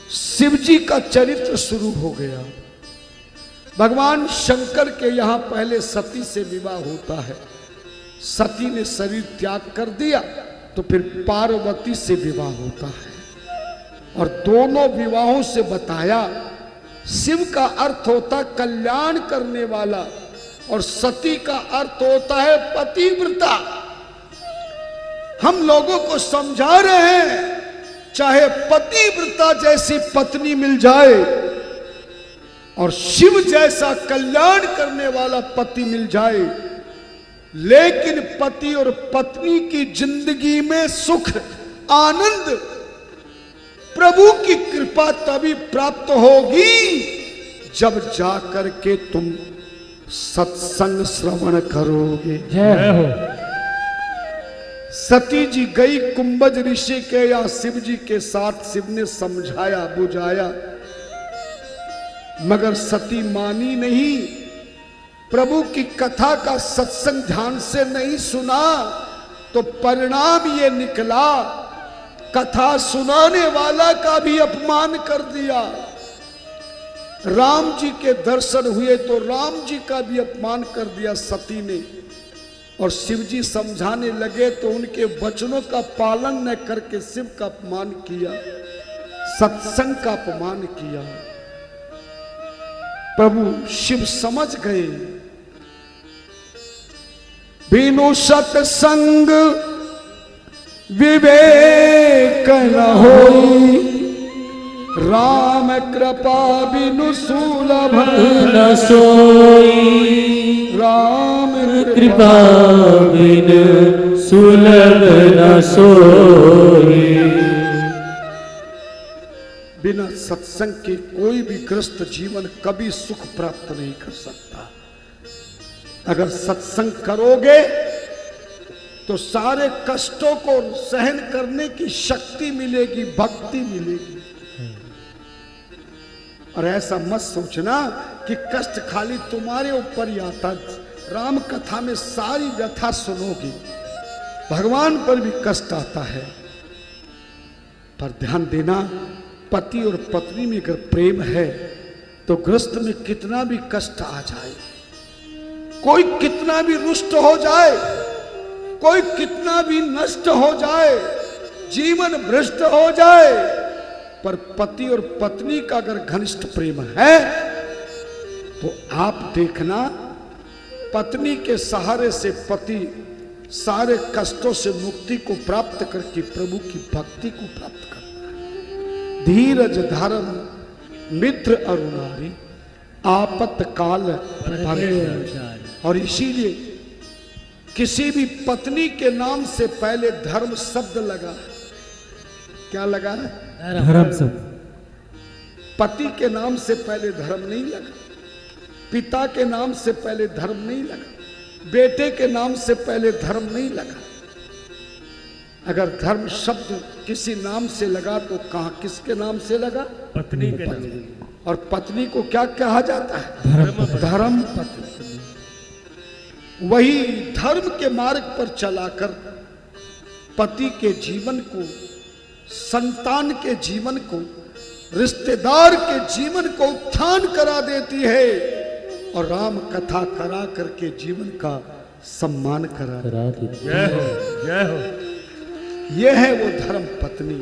शिव जी का चरित्र शुरू हो गया। भगवान शंकर के यहां पहले सती से विवाह होता है। सती ने शरीर त्याग कर दिया तो फिर पार्वती से विवाह होता है। और दोनों विवाहों से बताया शिव का अर्थ होता कल्याण करने वाला और सती का अर्थ होता है पतिव्रता। हम लोगों को समझा रहे हैं चाहे पतिव्रता जैसी पत्नी मिल जाए और शिव जैसा कल्याण करने वाला पति मिल जाए, लेकिन पति और पत्नी की जिंदगी में सुख आनंद प्रभु की कृपा तभी प्राप्त होगी जब जाकर के तुम सत्संग श्रवण करोगे। जय हो। सती जी गई कुंभज ऋषि के या शिव जी के साथ। शिव ने समझाया बुझाया मगर सती मानी नहीं। प्रभु की कथा का सत्संग ध्यान से नहीं सुना तो परिणाम ये निकला कथा सुनाने वाला का भी अपमान कर दिया। राम जी के दर्शन हुए तो राम जी का भी अपमान कर दिया सती ने। और शिव जी समझाने लगे तो उनके वचनों का पालन न करके शिव का अपमान किया, सत्संग का अपमान किया। प्रभु शिव समझ गए बिनु सत्संग विवेक न होई, राम कृपा बिनु सुलभ न सोई, राम कृपा बिनु सुलभ न सोई। बिना सत्संग के कोई भी ग्रस्त जीवन कभी सुख प्राप्त नहीं कर सकता। अगर सत्संग करोगे तो सारे कष्टों को सहन करने की शक्ति मिलेगी, भक्ति मिलेगी। और ऐसा मत सोचना कि कष्ट खाली तुम्हारे ऊपर ही आता। राम कथा में सारी व्यथा सुनोगी, भगवान पर भी कष्ट आता है। पर ध्यान देना पति और पत्नी में अगर प्रेम है तो गृहस्थ में कितना भी कष्ट आ जाए, कोई कितना भी रुष्ट हो जाए, कोई कितना भी नष्ट हो जाए, जीवन भ्रष्ट हो जाए, पर पति और पत्नी का अगर घनिष्ठ प्रेम है तो आप देखना पत्नी के सहारे से पति सारे कष्टों से मुक्ति को प्राप्त करके प्रभु की भक्ति को प्राप्त करता है। धीरज धारण मित्र अरुणारी आपत्काल भय। और इसीलिए किसी भी पत्नी के नाम से पहले धर्म शब्द लगा। क्या लगा है? धर्म शब्द। पति के नाम से पहले धर्म नहीं लगा, पिता के नाम से पहले धर्म नहीं लगा, बेटे के नाम से पहले धर्म नहीं लगा। अगर धर्म शब्द किसी नाम से लगा तो कहां किसके नाम से लगा? पत्नी के नाम। और पत्नी को क्या कहा जाता है? धर्म पत्नी। वही धर्म के मार्ग पर चलाकर पति के जीवन को, संतान के जीवन को, रिश्तेदार के जीवन को उत्थान करा देती है और राम कथा करा करके जीवन का सम्मान करा देती है। जय हो, जय हो। यह है वो धर्म पत्नी।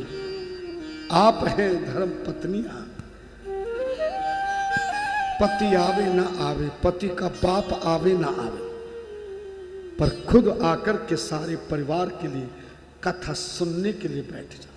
आप हैं धर्म पत्नियां। पति आवे ना आवे, पति का बाप आवे ना आवे, पर खुद आकर के सारे परिवार के लिए कथा सुनने के लिए बैठ जाए।